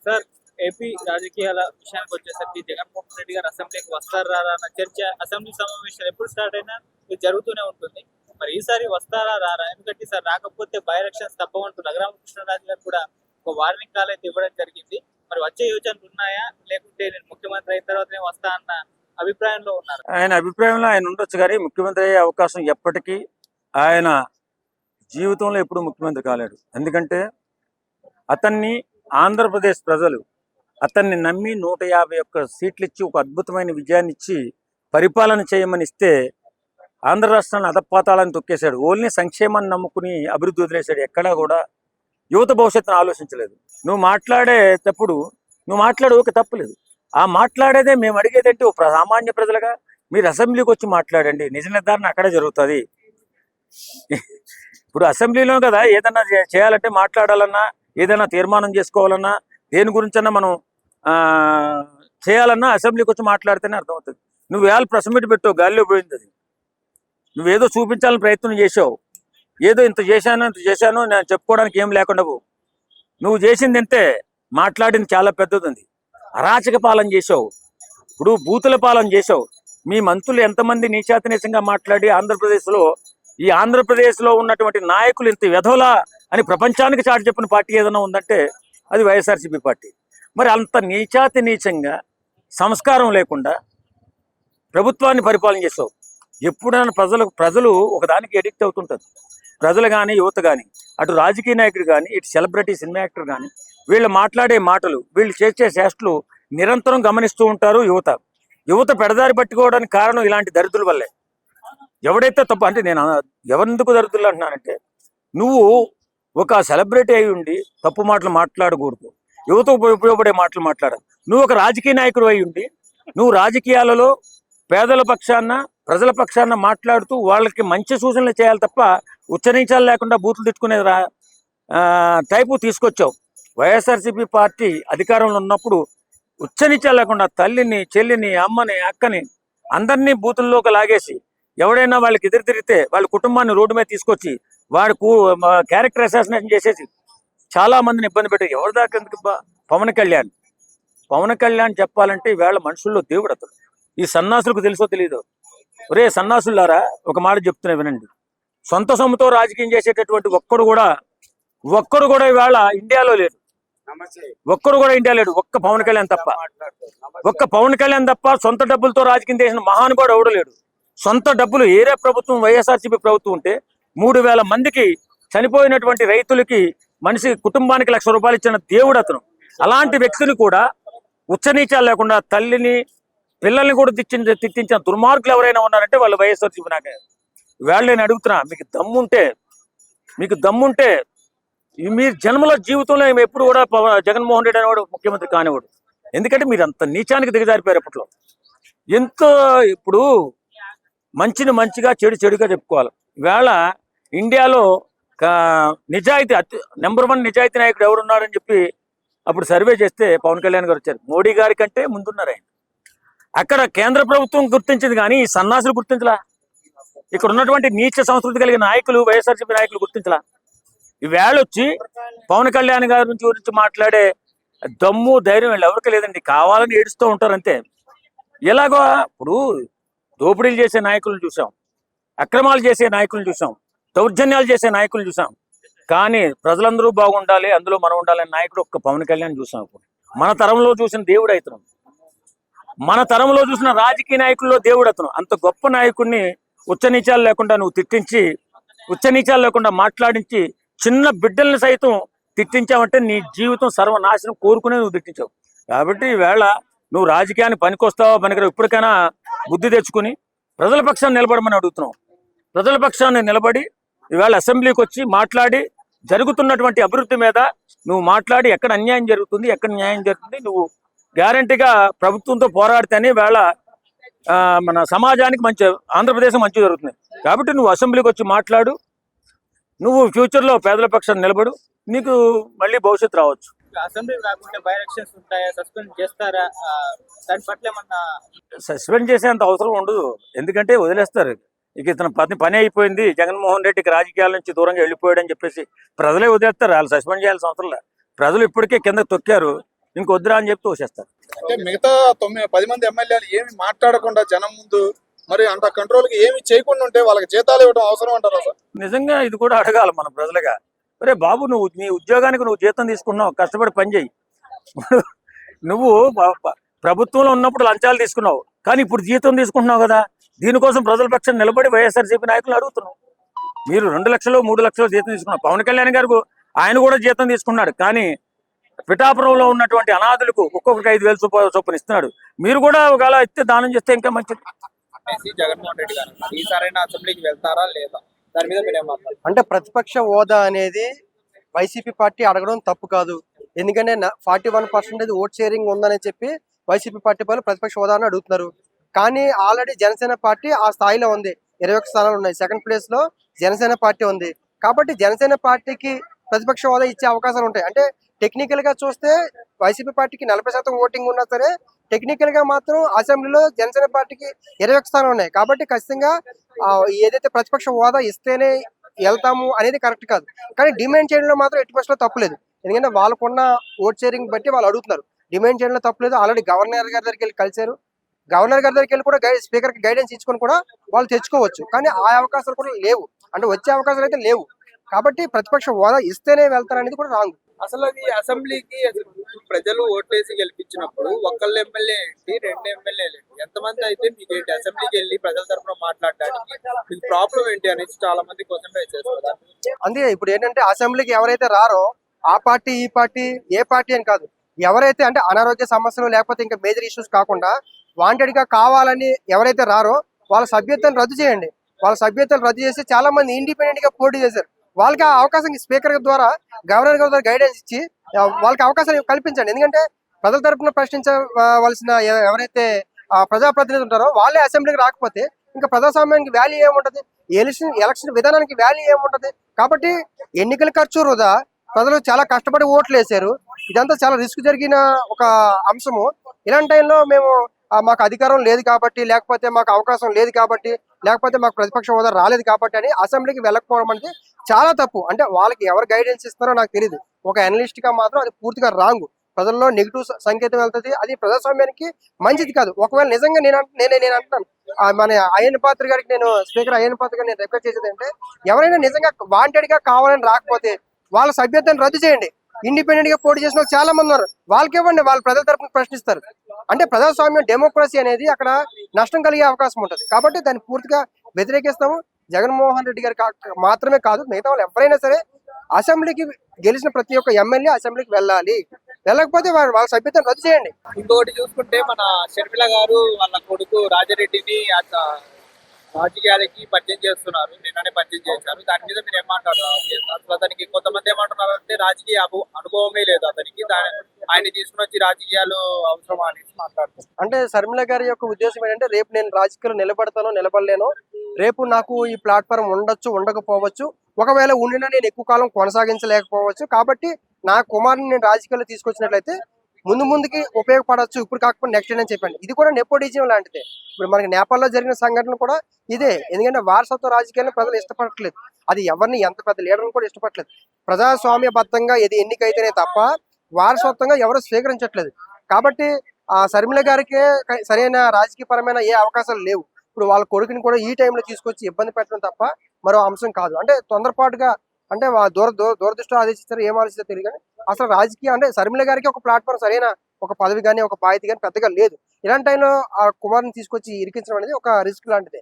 Sir AP రాజకీయాల విషయానికి వచ్చేసరికి జగన్మోహన్ రెడ్డి గారు అసెంబ్లీకి వస్తారా రారా అన్న చర్చ అసెంబ్లీ సమావేశాలు ఎప్పుడు స్టార్ట్ అయినా ఇది జరుగుతూనే ఉంటుంది. మరి ఈసారి వస్తారా రారా, ఎందుకంటే ఈసారి రాకపోతే బై ఎలక్షన్స్ తప్పవంటూ రఘురామకృష్ణరాజు గారు కూడా ఒక వార్నింగ్ కాల్ అయితే ఇవ్వడం జరిగింది. మరి వచ్చే యోచనలు ఉన్నాయా, లేకుంటే నేను ముఖ్యమంత్రి అయిన తర్వాతనే వస్తా అన్న అభిప్రాయంలో ఉన్నారు? ఆయన అభిప్రాయంలో ఆయన ఉండొచ్చు, కానీ ముఖ్యమంత్రి అయ్యే అవకాశం ఎప్పటికీ ఆయన జీవితంలో ఎప్పుడు ముఖ్యమంత్రి కాలేడు. ఎందుకంటే అతన్ని ఆంధ్రప్రదేశ్ ప్రజలు అతన్ని నమ్మి 151 సీట్లు ఇచ్చి ఒక అద్భుతమైన విజయాన్ని ఇచ్చి పరిపాలన చేయమని ఇస్తే ఆంధ్ర రాష్ట్రాన్ని అధపాతాళాన్ని తొక్కేశాడు. ఓన్లీ సంక్షేమాన్ని నమ్ముకుని అభివృద్ధి వదిలేశాడు. ఎక్కడా కూడా యువత భవిష్యత్తును ఆలోచించలేదు. నువ్వు మాట్లాడేటప్పుడు నువ్వు ఓకే, తప్పులేదు. ఆ మాట్లాడేదే మేము అడిగేదంటే ఒక సామాన్య ప్రజలుగా మీరు అసెంబ్లీకి వచ్చి మాట్లాడండి. నిజ నిర్ధారణ అక్కడే జరుగుతుంది. ఇప్పుడు అసెంబ్లీలో కదా ఏదన్నా చేయాలంటే మాట్లాడాలన్నా, ఏదైనా తీర్మానం చేసుకోవాలన్నా, దేని గురించన్నా మనం చేయాలన్నా అసెంబ్లీకి వచ్చి మాట్లాడితేనే అర్థమవుతుంది. నువ్వు వేళ ప్రెస్ మీట్ పెట్టావు, గాలిలో పోయింది అది. నువ్వేదో చూపించాలని ప్రయత్నం చేసావు, ఏదో ఇంత చేశాను నేను చెప్పుకోవడానికి ఏం లేకుండా నువ్వు చేసింది ఇంతే. మాట్లాడింది చాలా పెద్దది ఉంది. అరాచక పాలన చేసావు, ఇప్పుడు బూతుల పాలన చేసావు. మీ మంత్రులు ఎంతమంది నీచాతినీచంగా మాట్లాడి ఆంధ్రప్రదేశ్లో ఉన్నటువంటి నాయకులు ఇంత వెధవలా అని ప్రపంచానికి చాటి చెప్పిన పార్టీ ఏదైనా ఉందంటే అది వైఎస్ఆర్సీపీ పార్టీ. మరి అంత నీచాతినీచంగా సంస్కారం లేకుండా ప్రభుత్వాన్ని పరిపాలన చేసావు. ఎప్పుడైనా ప్రజలు ఒకదానికి ఎడిక్ట్ అవుతుంటారు. ప్రజలు కానీ, యువత కానీ, అటు రాజకీయ నాయకుడు కానీ, ఇటు సెలబ్రిటీ సినిమా యాక్టర్ కానీ, వీళ్ళు మాట్లాడే మాటలు, వీళ్ళు చేసే చేష్టలు నిరంతరం గమనిస్తూ ఉంటారు యువత పెడదారి పట్టుకోవడానికి కారణం ఇలాంటి దరిద్రుల వల్లే. ఎవడైతే తప్పు అంటే నేను ఎవరెందుకు దరిద్రులు అంటున్నానంటే, నువ్వు ఒక సెలబ్రిటీ అయి ఉండి తప్పు మాటలు మాట్లాడకూడదు, యువతకు ఉపయోగపడే మాటలు మాట్లాడాలి. నువ్వు ఒక రాజకీయ నాయకుడు అయి ఉండి నువ్వు రాజకీయాలలో పేదల పక్షాన, ప్రజల పక్షాన మాట్లాడుతూ వాళ్ళకి మంచి సూచనలు చేయాలి తప్ప ఉచ్చరించాలు లేకుండా బూతులు తిట్టుకునే టైపు తీసుకొచ్చావు. వైఎస్ఆర్సీపీ పార్టీ అధికారంలో ఉన్నప్పుడు ఉచ్చరించాలు లేకుండా తల్లిని, చెల్లిని, అమ్మని, అక్కని అందరినీ బూతుల్లోకి లాగేసి ఎవడైనా వాళ్ళకి ఎదురు తిరిగితే వాళ్ళ కుటుంబాన్ని రోడ్డు మీద తీసుకొచ్చి వాడికి క్యారెక్టర్ అసాసినేషన్ చేసేసి చాలా మందిని ఇబ్బంది పెట్టి ఎవరి దాకా ఎందుకు? పవన్ కళ్యాణ్ చెప్పాలంటే ఈవేళ మనుషుల్లో దేవుడు అతను. ఈ సన్నాసులకు తెలుసో తెలియదు. ఒరే సన్నాసులారా, ఒక మాట చెప్తున్నా వినండి. సొంత సొమ్ముతో రాజకీయం చేసేటటువంటి ఒక్కడు కూడా ఈవేళ ఇండియాలో లేడు. ఒక్క పవన్ కళ్యాణ్ తప్ప సొంత డబ్బులతో రాజకీయం చేసిన మహానుభావుడు ఎవడు లేడు. సొంత డబ్బులు ఏరే ప్రభుత్వం, వైఎస్ఆర్సీపీ ప్రభుత్వం ఉంటే 3000 మందికి చనిపోయినటువంటి రైతులకి మనిషి కుటుంబానికి ₹1,00,000 ఇచ్చిన దేవుడు అతను. అలాంటి వ్యక్తిని కూడా ఉచ్చనీచాలు లేకుండా తల్లిని, పిల్లల్ని కూడా తిట్టించిన దుర్మార్గులు ఎవరైనా ఉన్నారంటే వాళ్ళు వైఎస్ఆర్సీపీ నాకే. వేళ నేను అడుగుతున్నా, మీకు దమ్ముంటే మీరు జన్మలో జీవితంలో ఎప్పుడు కూడా జగన్మోహన్ రెడ్డి అనేవాడు ముఖ్యమంత్రి కానివాడు. ఎందుకంటే మీరు అంత నీచానికి దిగజారిపోయారు. అప్పట్లో ఎంతో, ఇప్పుడు మంచిని మంచిగా, చెడుగా చెప్పుకోవాలి. వేళ ఇండియాలో నిజాయితీ నెంబర్ 1 నిజాయితీ నాయకుడు ఎవరున్నారని చెప్పి అప్పుడు సర్వే చేస్తే పవన్ కళ్యాణ్ గారు వచ్చారు. మోడీ గారి కంటే ముందున్నారు ఆయన. అక్కడ కేంద్ర ప్రభుత్వం గుర్తించింది, కానీ ఈ సన్నాసులు గుర్తించలా. ఇక్కడ ఉన్నటువంటి నీచ సంస్కృతి కలిగిన నాయకులు, వైఎస్ఆర్సీపీ నాయకులు గుర్తించలా. ఈవేళ వచ్చి పవన్ కళ్యాణ్ గారి గురించి మాట్లాడే దమ్ము, ధైర్యం వీళ్ళు ఎవరికి లేదండి. కావాలని ఏడుస్తూ ఉంటారు అంతే. ఎలాగో ఇప్పుడు దోపిడీలు చేసే నాయకులను చూసాం, అక్రమాలు చేసే నాయకులను చూసాం, దౌర్జన్యాలు చేసే నాయకులను చూసాం. కానీ ప్రజలందరూ బాగుండాలి, అందులో మనం ఉండాలనే నాయకుడు ఒక్క పవన్ కళ్యాణ్ చూసాం. మన తరంలో చూసిన దేవుడు అతను, మన తరంలో చూసిన రాజకీయ నాయకుల్లో దేవుడు అతను. అంత గొప్ప నాయకుడిని ఉచ్చనీచాలు లేకుండా నువ్వు తిట్టించి, ఉచ్చనీచాలు లేకుండా మాట్లాడించి, చిన్న బిడ్డల్ని సైతం తిట్టించావంటే నీ జీవితం సర్వనాశనం కోరుకునే నువ్వు తిట్టించావు. కాబట్టి ఈవేళ నువ్వు రాజకీయాన్ని పనికొస్తావా పనికిరావు, ఇప్పటికైనా బుద్ధి తెచ్చుకుని ప్రజల పక్షాన్ని నిలబడమని అడుగుతున్నావు. ప్రజల పక్షాన్ని నిలబడి ఈవేళ అసెంబ్లీకి వచ్చి మాట్లాడి జరుగుతున్నటువంటి అభివృద్ధి మీద నువ్వు మాట్లాడి ఎక్కడ అన్యాయం జరుగుతుంది, ఎక్కడ న్యాయం జరుగుతుంది, నువ్వు గ్యారంటీగా ప్రభుత్వంతో పోరాడితేనే వేళ మన సమాజానికి మంచి, ఆంధ్రప్రదేశ్ మంచి జరుగుతుంది. కాబట్టి నువ్వు అసెంబ్లీకి వచ్చి మాట్లాడు. నువ్వు ఫ్యూచర్లో పేదల పక్షాన్ని నిలబడు, నీకు మళ్ళీ భవిష్యత్తు రావచ్చు. అసెంబ్లీ రాకుండా బై ఎలక్షన్స్ ఉంటాయా, సస్పెండ్ చేస్తారా, దాని పట్ల ఏమన్నా? సస్పెండ్ చేసేంత అవసరం ఉండదు, ఎందుకంటే వదిలేస్తారు. ఇక ఇతను పని అయిపోయింది, జగన్మోహన్ రెడ్డికి రాజకీయాల నుంచి దూరంగా వెళ్ళిపోయాడు అని చెప్పేసి ప్రజలే వదిలేస్తారు. వాళ్ళు సస్పెండ్ చేయాల్సిన అవసరం లేదు. ప్రజలు ఇప్పటికే కింద తొక్కారు. ఇంకొద్దురా అని చెప్తూ వచ్చేస్తారు. అంటే మిగతా 10 మంది ఎమ్మెల్యేలు ఏమి మాట్లాడకుండా జనం ముందు మరి అంత కంట్రోల్ కి ఏమి చేయకుండా ఉంటే వాళ్ళకి జీతాలు ఇవ్వడం అవసరం అంటారా సార్? నిజంగా ఇది కూడా అడగాలి మన ప్రజలుగా. ఒరే బాబు, నువ్వు నీ ఉద్యోగానికి నువ్వు జీతం తీసుకున్నావు, కష్టపడి పని చేయి. నువ్వు ప్రభుత్వంలో ఉన్నప్పుడు లంచాలు తీసుకున్నావు, కానీ ఇప్పుడు జీతం తీసుకుంటున్నావు కదా. దీనికోసం ప్రజల పక్షం నిలబడి వైఎస్ఆర్సీపీ నాయకులు అడుగుతున్నావు. మీరు 2 లక్షలు 3 లక్షలు జీతం తీసుకున్నారు. పవన్ కళ్యాణ్ గారు ఆయన కూడా జీతం తీసుకున్నాడు, కానీ పిఠాపురంలో ఉన్నటువంటి అనాథులకు ఒక్కొక్కరికి 5,000 చొప్పున ఇస్తున్నాడు. మీరు కూడా ఒకవేళ ఇస్తే దానం చేస్తే ఇంకా మంచిది. జగన్మోహన్ రెడ్డి గారు ఈసారైనా అసెంబ్లీకి వెళ్తారా లేదా, దాని మీద మీరు ఏమంటారు? అంటే ప్రతిపక్ష హోదా అనేది వైసీపీ పార్టీ అడగడం తప్పు కాదు. ఎందుకంటే 41% ఓట్ షేరింగ్ ఉందని చెప్పి వైసీపీ పార్టీ వాళ్ళు ప్రతిపక్ష హోదాను అడుగుతున్నారు. కానీ ఆల్రెడీ జనసేన పార్టీ ఆ స్థాయిలో ఉంది, 21 స్థానాలు ఉన్నాయి. సెకండ్ ప్లేస్ లో జనసేన పార్టీ ఉంది. కాబట్టి జనసేన పార్టీకి ప్రతిపక్ష హోదా ఇచ్చే అవకాశాలు ఉంటాయి. అంటే టెక్నికల్ గా చూస్తే వైసీపీ పార్టీకి 40% ఓటింగ్ ఉన్నా సరే టెక్నికల్ గా మాత్రం అసెంబ్లీలో జనసేన పార్టీకి 21 స్థానాలు ఉన్నాయి. కాబట్టి ఖచ్చితంగా ఏదైతే ప్రతిపక్ష హోదా ఇస్తేనే వెళ్తాము అనేది కరెక్ట్ కాదు. కానీ డిమాండ్ చేయడంలో మాత్రం ఎట్టి పరిస్థితుల్లో తప్పులేదు. ఎందుకంటే వాళ్ళకున్న ఓట్ షేరింగ్ బట్టి వాళ్ళు అడుగుతున్నారు. డిమాండ్ చేయడంలో తప్పులేదు. ఆల్రెడీ గవర్నర్ గారి దగ్గరికి వెళ్ళి కలిశారు. గవర్నర్ గారి దగ్గరికి వెళ్ళి కూడా స్పీకర్ కి గైడెన్స్ ఇచ్చుకొని కూడా వాళ్ళు తెచ్చుకోవచ్చు. కానీ ఆ అవకాశాలు కూడా లేవు, అంటే వచ్చే అవకాశాలు అయితే లేవు. కాబట్టి ప్రతిపక్ష హోదా ఇస్తేనే వెళ్తారనేది కూడా రాంగ్. అసలు అది అసెంబ్లీకి ప్రజలు ఓట్లేసి గెలిపించినప్పుడు ఒకళ్ళు ఎమ్మెల్యే ఏంటి, 2 ఎమ్మెల్యేలు ఏంటి, ఎంతమంది అయితే మీకు ఏంటి అసెంబ్లీకి వెళ్ళి ప్రజల తరఫున మాట్లాడడానికి మీకు ప్రాబ్లం ఏంటి అనేసి చాలా మంది క్వశ్చన్ రైజ్ చేస్తారు. అందుకే ఇప్పుడు ఏంటంటే అసెంబ్లీకి ఎవరైతే రారో ఆ పార్టీ ఈ పార్టీ ఏ పార్టీ అని కాదు, ఎవరైతే అంటే అనారోగ్య సమస్యలు లేకపోతే ఇంకా మేజర్ ఇష్యూస్ కాకుండా వాంటెడ్ గా కావాలని ఎవరైతే రారో వాళ్ళ సభ్యత్వాన్ని రద్దు చేయండి. వాళ్ళ సభ్యత్వాన్ని రద్దు చేసి చాలా మంది ఇండిపెండెంట్ గా పోటీ చేశారు. వాళ్ళకి ఆ అవకాశం స్పీకర్ ద్వారా గవర్నర్ గారి గైడెన్స్ ఇచ్చి వాళ్ళకి అవకాశాలు కల్పించండి. ఎందుకంటే ప్రజల తరపున ప్రశ్నించవలసిన ఎవరైతే ప్రజాప్రతినిధులు ఉంటారో వాళ్ళే అసెంబ్లీకి రాకపోతే ఇంకా ప్రజాస్వామ్యానికి వాల్యూ ఏముంటది, ఎలక్షన్ విధానానికి వాల్యూ ఏముంటది. కాబట్టి ఎన్నికల ఖర్చు వృధా, ప్రజలు చాలా కష్టపడి ఓట్లు వేశారు. ఇదంతా చాలా రిస్క్ జరిగిన ఒక అంశము. ఇలాంటి టైంలో మేము మాకు అధికారం లేదు కాబట్టి, లేకపోతే మాకు అవకాశం లేదు కాబట్టి, లేకపోతే మాకు ప్రతిపక్ష హోదా రాలేదు కాబట్టి అని అసెంబ్లీకి వెళ్ళకపోవడం అనేది చాలా తప్పు. అంటే వాళ్ళకి ఎవరు గైడెన్స్ ఇస్తారో నాకు తెలియదు. ఒక అనలిస్ట్ గా మాత్రం అది పూర్తిగా రాంగ్. ప్రజల్లో నెగిటివ్ సంకేతం వెళ్తుంది. అది ప్రజాస్వామ్యానికి మంచిది కాదు. ఒకవేళ నిజంగా నేను అంటున్నాను, మన అయ్యన్ పాత్ర గారికి నేను స్పీకర్ అయ్యన్ పాత్ర గారికి నేను రిక్వెస్ట్ చేసేది అంటే ఎవరైనా నిజంగా వాంటెడ్ గా కావాలని రాకపోతే వాళ్ళ సభ్యత్వాన్ని రద్దు చేయండి. ఇండిపెండెంట్ గా పోటీ చేసిన చాలా మంది ఉన్నారు, వాళ్ళకి ఇవ్వండి, వాళ్ళ ప్రజల తరపున ప్రశ్నిస్తారు. అంటే ప్రజాస్వామ్యం డెమోక్రసీ అనేది అక్కడ నష్టం కలిగే అవకాశం ఉంటుంది. కాబట్టి దాన్ని పూర్తిగా వ్యతిరేకిస్తాము. జగన్మోహన్ రెడ్డి గారి మాత్రమే కాదు, మిగతా వాళ్ళు ఎవరైనా సరే అసెంబ్లీకి గెలిచిన ప్రతి ఒక్క ఎమ్మెల్యే అసెంబ్లీకి వెళ్ళాలి. వెళ్ళకపోతే వాళ్ళ సభ్యత్వం రద్దు చేయండి. ఇంకొకటి చూసుకుంటే మన షర్మిల గారు వాళ్ళ కొడుకు రాజారెడ్డిని రాజకీయాలకి పరిచయం చేస్తున్నారు, నిన్ననే పరిచయం చేశారు. దాని మీద మీరు ఏమంటారు? అసలు అతనికి కొంతమంది ఏమంటున్నారు అంటే రాజకీయ అనుభవమే లేదు అతనికి, ఆయన తీసుకుని వచ్చి రాజకీయాలు అవసరమా అనేసి మాట్లాడుతున్నారు. అంటే షర్మిల గారి యొక్క ఉద్దేశం ఏంటంటే రేపు నేను రాజకీయాలు నిలబడతానో నిలబడలేను, రేపు నాకు ఈ ప్లాట్ఫామ్ ఉండొచ్చు ఉండకపోవచ్చు, ఒకవేళ ఉండినా నేను ఎక్కువ కాలం కొనసాగించలేకపోవచ్చు. కాబట్టి నా కుమారుని నేను రాజకీయాల్లో తీసుకొచ్చినట్లయితే ముందుకి ఉపయోగపడవచ్చు, ఇప్పుడు కాకపోతే నెక్స్ట్ అని చెప్పండి. ఇది కూడా నెపోటిజం లాంటిదే. ఇప్పుడు మనకి నేపాల్లో జరిగిన సంఘటన కూడా ఇదే. ఎందుకంటే వారసత్వ రాజకీయాలను ప్రజలు ఇష్టపడట్లేదు. అది ఎవరిని ఎంత పెద్ద లీడర్ని కూడా ఇష్టపడట్లేదు. ప్రజాస్వామ్యబద్ధంగా ఇది ఎన్నికైతేనే తప్ప వారసత్వంగా ఎవరు స్వీకరించట్లేదు. కాబట్టి ఆ షర్మిల గారికి సరైన రాజకీయపరమైన ఏ అవకాశాలు లేవు. ఇప్పుడు వాళ్ళ కొడుకుని కూడా ఈ టైంలో తీసుకొచ్చి ఇబ్బంది పెట్టడం తప్ప మరో అంశం కాదు. అంటే తొందరపాటుగా అంటే దూరదృష్టి ఆదేశిస్తారు, ఏం ఆలోచిస్తారో తెలియదు. కానీ అసలు రాజకీయం అంటే షర్మిల గారికి ఒక ప్లాట్ఫామ్ సరైన ఒక పదవి కానీ ఒక బాధ్యత కానీ పెద్దగా లేదు. ఇలాంటి టైంలో ఆ కుమారుని తీసుకొచ్చి ఇరికించడం అనేది ఒక రిస్క్ లాంటిదే.